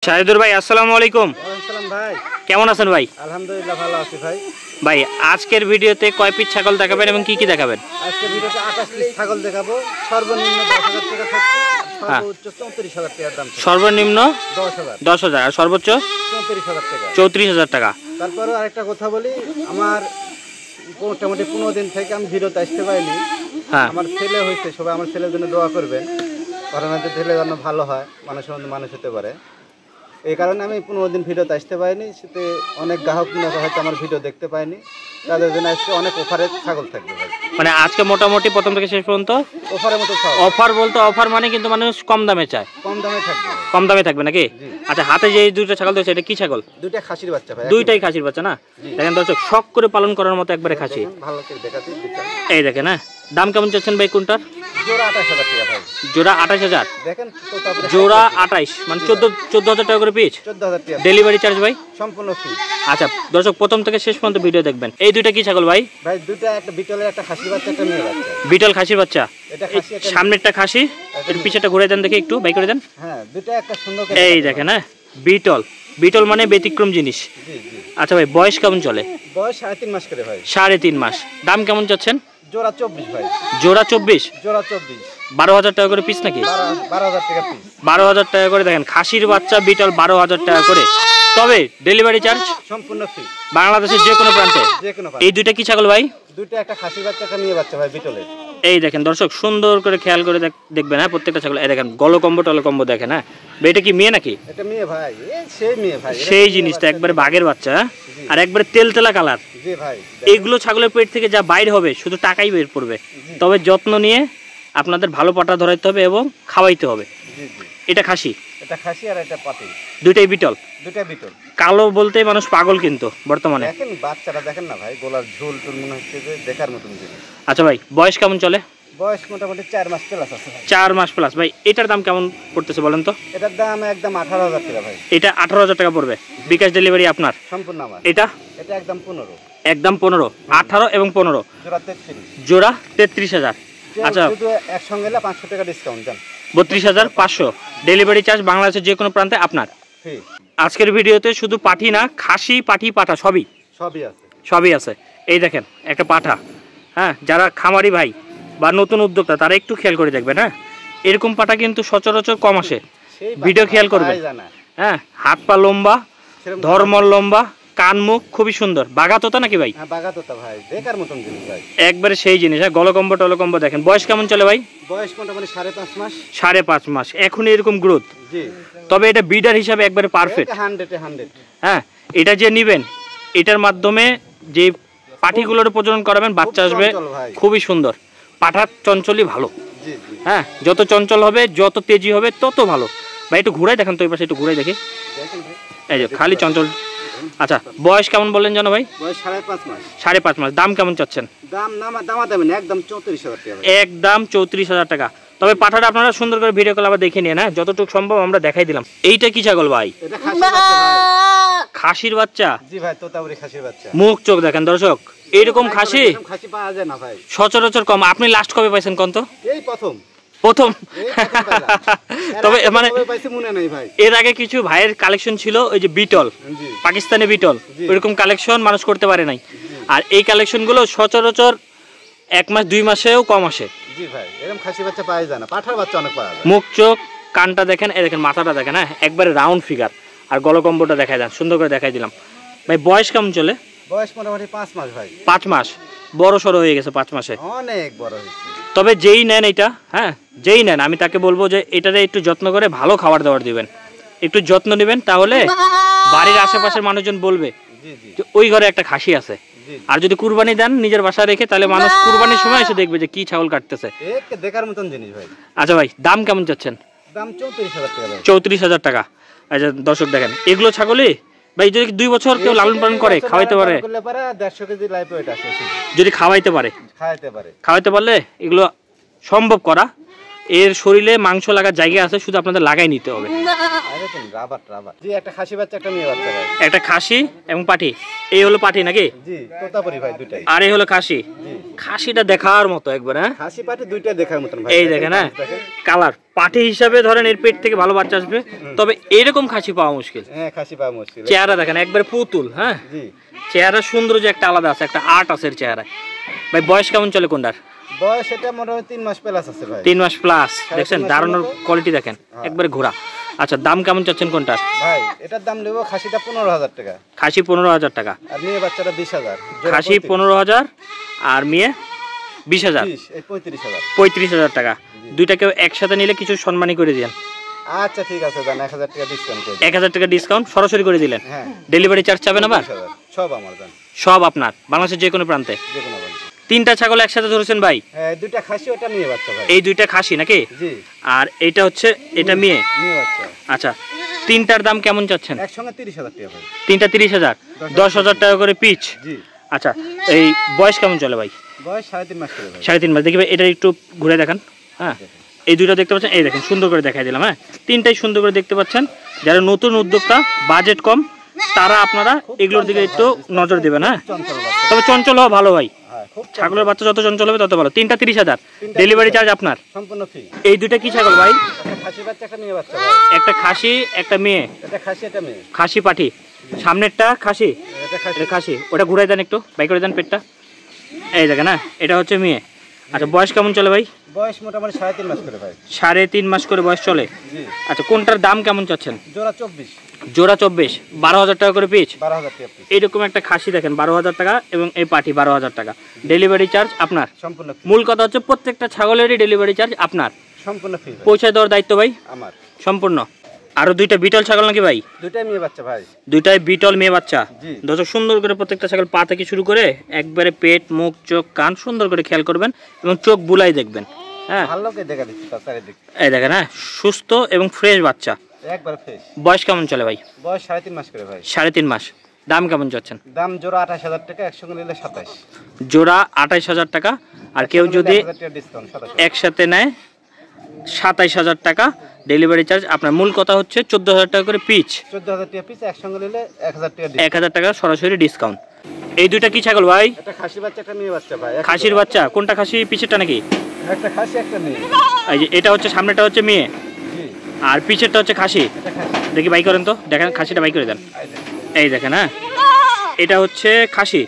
শাহিদুর ভাই আসসালামু আলাইকুম। আসসালাম ভাই, কেমন আছেন ভাই? আলহামদুলিল্লাহ ভালো আছি ভাই। ভাই আজকের ভিডিওতে কয় পিস ছাগল দেখাবেন এবং কি কি দেখাবেন? আজকের ভিডিওতে 28 পিস ছাগল দেখাবো। সর্বনিম্ন 10,000 টাকা থাকছে, সর্বোচ্চ 34,000 টাকার দাম। সর্বনিম্ন 10,000 আর সর্বোচ্চ 34,000 টাকা। 34,000 টাকা। তারপরে আরেকটা কথা বলি, আমার মোটামুটি 15 দিন থেকে আমি ভিডিওতে আসতে পারিনি। আমার ছেলে হয়েছে, সবাই আমার ছেলের জন্য দোয়া করবেন, কারণ হয়তো ছেলে যেন ভালো হয়, মানুষের মধ্যে মানুষ হতে পারে। এই কারণে আমি 15 দিন ভিডিওতে আসতে পারিনি। সেতে অনেক গ্রাহক হয়তো আমার ভিডিও দেখতে পায়নি, তাদের জন্য আজকে অনেক অফারের ছাগল থাকবে ভাই। মানে আজকে মোটামুটি প্রথম থেকে শেষ পর্যন্ত অফারের মতো ছাগল। অফার বলতে অফার মানে কিন্তু মানুষ কম দামে চায়, কম দামে থাকবে। কম দামে থাকবে নাকি? আচ্ছা, হাতে যে দুইটা ছাগল দিয়েছে এটা কি ছাগল? দুইটা খাসির বাচ্চা ভাই। দুইটাই খাসির বাচ্চা না? দেখেন দর্শক, শখ করে পালন করার মতো একবারে খাসি। ভালো করে দেখাচ্ছি। এই দেখেন, হ্যাঁ দাম কেমন চাচ্ছেন ভাই কোনটার? জোড়া 28,000 টাকা ভাই। জোড়া 28,000। দেখেন তো, তারপরে জোড়া 28 মানে 14,000 টাকা করে পিস। 14,000 টাকা ডেলিভারি চার্জ ভাই সম্পূর্ণ ফ্রি। আচ্ছা দর্শক, প্রথম থেকে শেষ পর্যন্ত ভিডিও দেখবেন। এই দুইটা কি ছাগল ভাই? ভাই দুইটা, একটা বিটলের একটা খাসির বাচ্চা, একটা মেয়ে বাচ্চা। বিটল খাসির বাচ্চা। এটা খাসি, একটা সামনেরটা খাসি, এর পিছেটা ঘুরে দেন দেখি, একটু বাই করে দেন। হ্যাঁ, দুইটা একটা সুন্দর। এই দেখেন, হ্যাঁ বিটল। বিটল মানে ব্যতিক্রম জিনিস। জি জি। আচ্ছা ভাই, বয়স কেমন চলে? বয়স 3.5 মাস করে ভাই। 3.5 মাস। দাম কেমন চাচ্ছেন? জোড়া 24 ভাই। জোড়া 24? জোড়া 24। 12,000 টাকা করে পিস নাকি? 12,000 টাকা পিস। 12,000 টাকা করে। দেখেন খাসির বাচ্চা বিটল 12,000 টাকা করে। তবে ডেলিভারি চার্জ সম্পূর্ণ ফ্রি, বাংলাদেশের যে কোনো প্রান্তে। যে কোনো। এই দুইটা কি ছাগল ভাই? দুইটা একটা খাসির বাচ্চা, একটা মেয়ে বাচ্চা ভাই, বিটলের। এই দেখেন দর্শক, সুন্দর করে খেয়াল করে দেখবেন, হ্যাঁ প্রত্যেকটা ছাগল। এই দেখেন গলকম্বো টলকম্বো দেখেন। হ্যাঁ এটা কি মেয়ে নাকি? এটা মেয়ে ভাই। এই সেই মেয়ে ভাই, সেই জিনিসটা একবারে বাঘের বাচ্চা, আর একবারে তেলতেলা কালার। জি ভাই। এইগুলো ছাগলের পেট থেকে যা বাইর হবে শুধু টাকাই বের পড়বে। তবে যত্ন নিয়ে আপনাদের ভালো পাটা ধরাইতে হবে এবং খাওয়াইতে হবে। জি জি। এটা খাসি, এটা খাসি আর এটা পাটি। দুইটাই বিটল। দুইটা বিটল। কালো বলতে মানুষ পাগল কিন্তু বর্তমানে। দেখেন বাচ্চাটা দেখেন না ভাই, গোলার ঝোল টুল মনে হচ্ছে যে দেখার মতন জিনিস। আচ্ছা ভাই, বয়স কেমন চলে? বয়স মোটামুটি 4 মাস প্লাস আছে ভাই। 4 মাস প্লাস। ভাই এটার দাম কেমন পড়তেছে বলেন তো? এটার দাম একদম 18,000 টাকা ভাই। এটা 18,000 টাকা পড়বে, বিকাশ ডেলিভারি আপনার সম্পূর্ণ আমার। এটা এটা একদম 15। একদম 15। 18 এবং 15 জোড়া 33। জোড়া 33,000। আচ্ছা, শুধু একসঙ্গে গেলে 500 টাকা ডিসকাউন্ট দেন। 32,500। ডেলিভারি চার্জ বাংলাদেশের যে কোনো প্রান্তে আপনার ফ্রি। আজকের ভিডিওতে শুধু পাঠি না, খাসি পাঠি পাঠা সবই আছে। সবই আছে। এই দেখেন একটা পাঠা। হ্যাঁ, যারা খামারি ভাই বা নতুন উদ্যোক্তা তারা একটু খেয়াল করে দেখবেন। হ্যাঁ এরকম পাঠা কিন্তু সচরাচর কম আসে, ভিডিও খেয়াল করবেন। হ্যাঁ হাত পা লম্বা, ধর্মর লম্বা, কান মুখ খুবই সুন্দর। বাগাতোতা নাকি ভাই? হ্যাঁ বাগাতোতা ভাই, দেখার মতন জিনিস ভাই, একবারে সেই জিনিস। হ্যাঁ গলকম্বো টলকম্বো দেখেন। বয়স কেমন চলে ভাই? বয়স মোটামুটি 5.5 মাস। 5.5 মাস। এখন এরকম গ্রোথ। জি। তবে এটা বিডার হিসাবে একবারে পারফেক্ট। 100। হ্যাঁ এটা যে নিবেন, এটার মাধ্যমে যে পাঠিগুলোর প্রজনন করাবেন, বাচ্চা আসবে খুবই সুন্দর। পাঠার চঞ্চলই ভালো। জি জি। হ্যাঁ যত চঞ্চল হবে, যত তেজি হবে তত ভালো। ভাই একটু ঘুরাই দেখেন তো, এই পাশে একটু ঘুরাই দেখি। দেখেন ভাই, এই যে খালি চঞ্চল। আচ্ছা বয়স কেমন বললেন জানো ভাই? বয়স 5.5 মাস। 5.5 মাস। দাম কেমন চাচ্ছেন? দাম দামাদামি না, একদম 34,000 টাকা। একদম 34,000 টাকা। তবে পাঠাটা আপনারা সুন্দর করে ভিডিও কল আবার দেখে নিন। হ্যাঁ যতটুকু সম্ভব আমরা দেখাই দিলাম। এইটা কি ছাগল ভাই? এটা খাসির বাচ্চা ভাই। খাসির বাচ্চা? জি ভাই, তোতাপুরি খাসির বাচ্চা। মুখ চোখ দেখেন দর্শক, এইরকম খাসি খাসি পাওয়া যায় না ভাই, সচরাচর কম। আপনি লাস্ট কবে পাইছেন কোন তো? এই প্রথম। তবে মানে মনে নাই ভাই, এর আগে কিছু ভাইয়ের কালেকশন ছিল, ওই যে বিটল, পাকিস্তানি বিটল, ওইরকম কালেকশন মানুষ করতে পারে নাই। আর এই কালেকশন গুলো সচরাচর 1 মাস 2 মাসেও কম আসে। জি ভাই, এরকম খাসি বাচ্চা পাওয়া যায় না, পাঠার বাচ্চা অনেক পাওয়া যায়। মুখ চোখ কানটা দেখেন, এই দেখেন মাথাটা দেখেন। হ্যাঁ একবারে রাউন্ড ফিগার। আর গলকম্বটা দেখাই দেন, সুন্দর করে দেখাই দিলাম। ভাই বয়স কেমন চলে? বয়স মোটামুটি 5 মাস ভাই। 5 মাস। বড় সড়ো হয়ে গেছে 5 মাসে, অনেক বড় হয়েছে। তবে যেই নেন এটা, হ্যাঁ যেই নেন, আমি তাকে বলবো যে এটারে একটু যত্ন করে ভালো খাবার দাবার দিবেন, একটু যত্ন নেবেন, তাহলে বাড়ির আশেপাশের মানুষজন বলবে যে ওই ঘরে একটা খাসি আছে। আর যদি কুরবানি দেন নিজের বাসায় রেখে, তাহলে মানুষ কুরবানির সময় এসে দেখবে যে কি ছাগল কাটতেছে। দেখার মতন জিনিস ভাই। আচ্ছা ভাই, দাম কেমন চাচ্ছেন? দাম 34,000 টাকা। 34,000 টাকা। আচ্ছা দর্শক দেখেন, এগুলো ছাগলই ভাই যদি 2 বছর কেউ লালন পালন করে, খাওয়াইতে পারে, 150 কেজি লাইভ ওয়েট আছে, যদি খাওয়াইতে পারে, খাওয়াইতে পারলে এগুলো সম্ভব করা। এর শরীরে মাংস লাগার জায়গা আছে, শুধু আপনাদের লাগাই নিতে হবে। জি একটা খাসি বাচ্চা একটা মেয়ে বাচ্চা ভাই। একটা খাসি এবং পাঠি, এই হলো পাঠি নাকি? জি তোতাপুরি ভাই দুটাই। আর এই হলো খাসি। খাসিটা দেখার মতো একবার, হ্যাঁ খাসি পাঠি দুইটা দেখার মতন ভাই। এই দেখেন, হ্যাঁ কালার পাঠি হিসাবে ধরেন এর পেট থেকে ভালো বাচ্চা আসবে, তবে এরকম খাসি পাওয়া মুশকিল। হ্যাঁ খাসি পাওয়া মুশকিল। চেহারা দেখেন একবার পুতুল, হ্যাঁ জি চেহারা সুন্দর যে একটা আলাদা আছে, একটা আর্ট আছে এর চেহারায়। ভাই বয়স কেমন চলে কোনটার? বয়স এটা মোটামুটি 3 মাস প্লাস আছে ভাই। 3 মাস প্লাস। দেখছেন দাঁড়ানোর কোয়ালিটি দেখেন একবারে ঘোড়া। আচ্ছা দাম কেমন চাচ্ছেন কোনটার? ভাই এটার দাম নেব খাসিটা 15,000 টাকা। খাসি 15,000 টাকা, আর মেয়ে বাচ্চাটা 20,000। খাসি 15,000 আর মেয়ে 20,000, 35,000 টাকা। দুইটাকে একসাথে নিলে কিছু সম্মানী করে দিলেন। আচ্ছা ঠিক আছে, জান 1,000 টাকা ডিসকাউন্ট করে 1,000 টাকা ডিসকাউন্ট সরাসরি করে দিলেন। হ্যাঁ ডেলিভারি চার্জ চাবেন আবার? সব আমার জান, সব আপনার, বাংলাদেশের যে কোনো প্রান্তে। যে কোনো প্রান্তে। 3টা ছাগল একসাথে ধরেছেন ভাই? হ্যাঁ দুইটা খাসি, ওটা মেয়ে বাচ্চা ভাই। এই দুইটা খাসি নাকি? জি। আর এটা হচ্ছে এটা মেয়ে বাচ্চা। আচ্ছা তিনটার দাম কেমন চাচ্ছেন? একসঙ্গে 30,000 টাকা ভাই। তিনটা 30,000, 10,000 টাকা করে পিচ। জি। আচ্ছা এই বয়স কেমন চলে ভাই? বয়স 3.5 মাস করে ভাই। 3.5 মাস। দেখি ভাই এটা একটু ঘুরে দেখান। হ্যাঁ এই দুইটা দেখতে পাচ্ছেন, এই দেখেন সুন্দর করে দেখাই দিলাম। হ্যাঁ তিনটাই সুন্দর করে দেখতে পাচ্ছেন। যারা নতুন উদ্যোক্তা, বাজেট কম, তারা আপনারা এগুলোর দিকে একটু নজর দেবেন। হ্যাঁ তবে চঞ্চল হওয়া ভালো ভাই, ছাগলের বাচ্চা যত চঞ্চল হবে তত ভালো। 3টা 30,000, ডেলিভারি চার্জ আপনার সম্পূর্ণ ফ্রি। এই দুইটা কি ছাগল ভাই? একটা খাসি বাচ্চা একটা মেয়ে বাচ্চা ভাই। একটা খাসি একটা মেয়ে। এটা খাসি এটা মেয়ে। খাসি পাঠি, সামনেরটা খাসি, এটা খাসি। ওটা ঘুরাই দেন একটু, বাই করে দেন পেটটা। এই দেখেন, না এটা হচ্ছে মেয়ে। আচ্ছা বয়স কেমন চলে ভাই? বয়স মোটামুটি 3.5 মাস করে ভাই। 3.5 মাস করে বয়স চলে। জি। আচ্ছা কোনটার দাম কেমন চাচ্ছেন? জোড়া 24। জোড়া 24, 12,000 টাকা করে পিচ। 12,000 টাকা পিচ। এইরকম একটা খাসি দেখেন 12,000 টাকা, এবং এই পাঠি 12,000 টাকা। ডেলিভারি চার্জ আপনার সম্পূর্ণ। মূল কথা হচ্ছে প্রত্যেকটা ছাগলেরই ডেলিভারি চার্জ আপনার, সম্পূর্ণ ফ্রি। পৌঁছায় দেওয়ার দায়িত্ব ভাই আমার সম্পূর্ণ। আরো দুইটা বিটল ছাগল নাকি ভাই? দুইটাই মেয়ে বাচ্চা ভাই। দুইটাই বিটল মেয়ে বাচ্চা। জি। দর্শক সুন্দর করে প্রত্যেকটা ছাগল পা থেকে শুরু করে একবারে পেট, মুখ, চোখ, কান সুন্দর করে খেয়াল করবেন এবং চোখ বুলাই দেখবেন। হ্যাঁ ভালোকে দেখা দিচ্ছি তার চারিদিক। এই দেখেন, হ্যাঁ সুস্থ এবং ফ্রেশ বাচ্চা, একবার ফ্রেশ। বয়স কেমন চলে ভাই? বয়স 3.5 মাস করে ভাই। 3.5 মাস। দাম কেমন যাচ্ছেন? দাম জোড়া 28,000 টাকা, একসঙ্গে নিলে 27। জোড়া 28,000 টাকা, আর কেউ যদি ডিসকাউন্ট 27। একসাথে নেয় 27,000 টাকা, ডেলিভারি চার্জ আপনার। মূল কথা হচ্ছে 14,000 টাকা করে পিচ। 14,000 টাকা পিচ, একসঙ্গে নিলে 1,000 টাকা। 1,000 টাকা সরাসরি ডিসকাউন্ট। এই দুইটা কি ছাগল ভাই? একটা খাসি বাচ্চা একটা মেয়ে বাচ্চা ভাই। খাসির বাচ্চা। কোনটা খাসি পিছেরটা নাকি? একটা খাসি একটা মেয়ে। এই যে এটা হচ্ছে সামনেটা হচ্ছে মেয়ে, জি। আর পিছেরটা হচ্ছে খাসি। এটা খাসি। দেখি বাই করেন তো, দেখেন খাসিটা বাই করে দেন। এই দেখেন, হ্যাঁ এটা হচ্ছে খাসি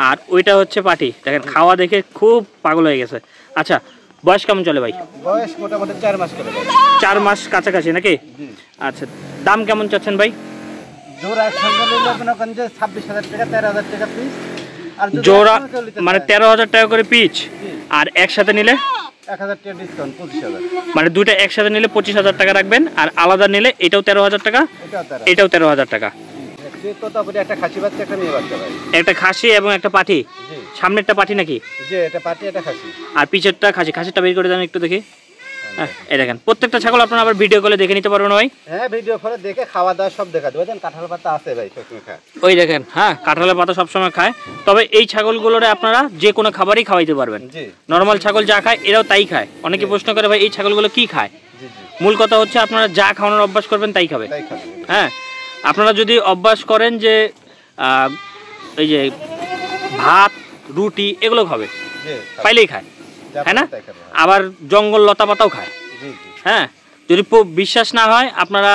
আর ওইটা হচ্ছে পাটি। দেখেন খাওয়া দেখে খুব পাগল হয়ে গেছে। আচ্ছা বয়স কেমন চলে ভাই? বয়স মোটামুটি 4 মাস করে ভাই। 4 মাস কাছাকাছি নাকি? আচ্ছা দাম কেমন চাচ্ছেন ভাই? জোড়া একসঙ্গে নিলে মনে করেন যে 26,000 টাকা, 13,000 টাকা পিস। আর জোড়া মানে 13,000 টাকা করে পিচ, আর একসাথে নিলে 1,000 টাকা ডিসকাউন্ট 25,000। মানে দুইটা একসাথে নিলে 25,000 টাকা রাখবেন, আর আলাদা নিলে এটাও 13,000 টাকা, এটাও 13,000 টাকা। একটা খাসি বাচ্চা একটা মেয়ে বাচ্চা ভাই। একটা খাসি এবং একটা পাঠি। সামনেরটা পাঠি নাকি? জি এটা পাঠি এটা খাসি। আর পিছেরটা খাসি। খাসিটা বের করে দেন একটু দেখি। হ্যাঁ এই দেখেন প্রত্যেকটা ছাগল আপনারা আবার ভিডিও কলে দেখে নিতে পারবেন ভাই। হ্যাঁ ভিডিও কলে দেখে খাওয়া দাওয়া সব দেখা দেবেন। কাঁঠাল পাতা আছে ভাই সবসময় খায়। ওই দেখেন, হ্যাঁ কাঁঠালের পাতা সবসময় খায়। তবে এই ছাগলগুলোরে আপনারা যে কোনো খাবারই খাওয়াইতে পারবেন। জি। নর্মাল ছাগল যা খায় এরাও তাই খায়। অনেকে প্রশ্ন করে ভাই এই ছাগলগুলো কি খায়? জি জি। মূল কথা হচ্ছে আপনারা যা খাওয়ানোর অভ্যাস করবেন তাই খাবে। তাই খাবে। হ্যাঁ আপনারা যদি অভ্যাস করেন যে এই যে ভাত রুটি এগুলো খাবে, পাইলেই খায়, হ্যাঁ না? আবার জঙ্গল লতা পাতাও খায়। হ্যাঁ যদি বিশ্বাস না হয় আপনারা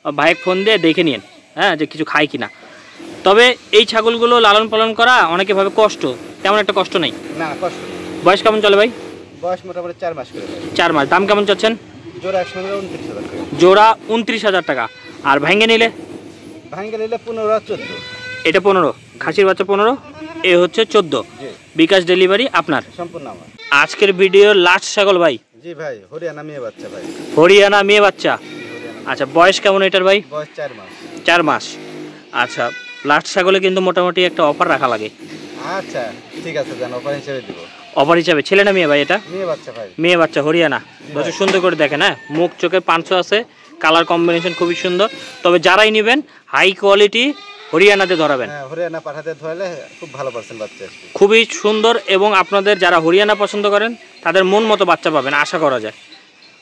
ভাইকে ফোন দিয়ে দেখে নিন, হ্যাঁ যে কিছু খায় কিনা। তবে এই ছাগলগুলো লালন পালন করা অনেকে ভাবে কষ্ট, তেমন একটা কষ্ট নেই। না কষ্ট। বয়স কেমন চলে ভাই? বয়স মোটামুটি 4 মাস করে। 4 মাস। দাম কেমন চাচ্ছেন? জোড়া একসঙ্গে 29,000 টাকা। জোড়া 29,000 টাকা, আর ভাঙ্গে নিলে? ভাঙ্গে নিলে 15 14। এটা 15, খাসির বাচ্চা 15, এ হচ্ছে 14। বিকাশ ডেলিভারি আপনার সম্পূর্ণ আমার। আজকের ভিডিওর লাস্ট ছাগল ভাই। জি ভাই হরিয়ানা মেয়ে বাচ্চা ভাই। হরিয়ানা মেয়ে বাচ্চা। আচ্ছা বয়স কেমন এটার ভাই? বয়স 4 মাস। 4 মাস। আচ্ছা লাস্ট ছাগলে কিন্তু মোটামুটি একটা অফার রাখা লাগে। আচ্ছা ঠিক আছে জান, অফার হিসেবে দিব। অফার হিসাবে ছেলে না মেয়ে ভাই এটা? মেয়ে বাচ্চা ভাই। মেয়ে বাচ্চা হরিয়ানা। যত সুন্দর করে দেখেন, হ্যাঁ মুখ চোখে পাঁচশো আছে, কালার কম্বিনেশন খুবই সুন্দর। তবে যারাই নেবেন হাই কোয়ালিটি হরিয়ানাতে ধরাবেন। হ্যাঁ হরিয়ানা পাঠাতে ধরালে খুব ভালো পার্সেন্ট বাচ্চা আসবে। খুবই সুন্দর, এবং আপনাদের যারা হরিয়ানা পছন্দ করেন তাদের মন মতো বাচ্চা পাবেন আশা করা যায়।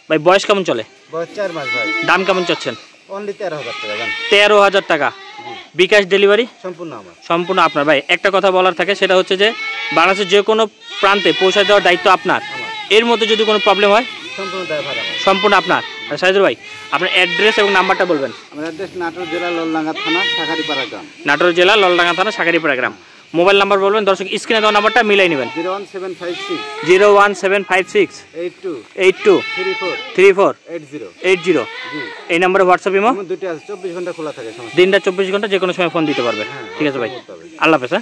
ভাই বয়স কেমন চলে? বয়স 4 মাস ভাই। দাম কেমন চাচ্ছেন? অনলি 13,000 টাকা দাম। 13,000 টাকা। বিকাশ ডেলিভারি সম্পূর্ণ আমার। সম্পূর্ণ আপনার। ভাই একটা কথা বলার থাকে, সেটা হচ্ছে যে বাংলাদেশের যে কোনো প্রান্তে পৌঁছে দেওয়ার দায়িত্ব আপনার। এর মধ্যে যদি কোনো প্রবলেম হয় সম্পূর্ণ ড্রাইভার আমার। সম্পূর্ণ আপনার। সাইদুল ভাই আপনার অ্যাড্রেস এবং নাম্বারটা বলবেন। আমার অ্যাড্রেস নাটোর জেলা ললডাঙ্গা থানা শাখারিপাড়া গ্রাম। নাটোর জেলা ললডাঙ্গা থানা শাখারিপাড়া গ্রাম। মোবাইল নাম্বার বলবেন, দর্শক স্ক্রিনে দেওয়া নাম্বারটা মিলাই নেবেন। 01756 82 34 80। এই নাম্বারে হোয়াটসঅ্যাপ ইমো দুটো আছে, 24 ঘন্টা খোলা থাকে। দিনটা 24 ঘন্টা যে কোনো সময় ফোন দিতে পারবে। ঠিক আছে ভাই, আল্লাহ হাফেজ।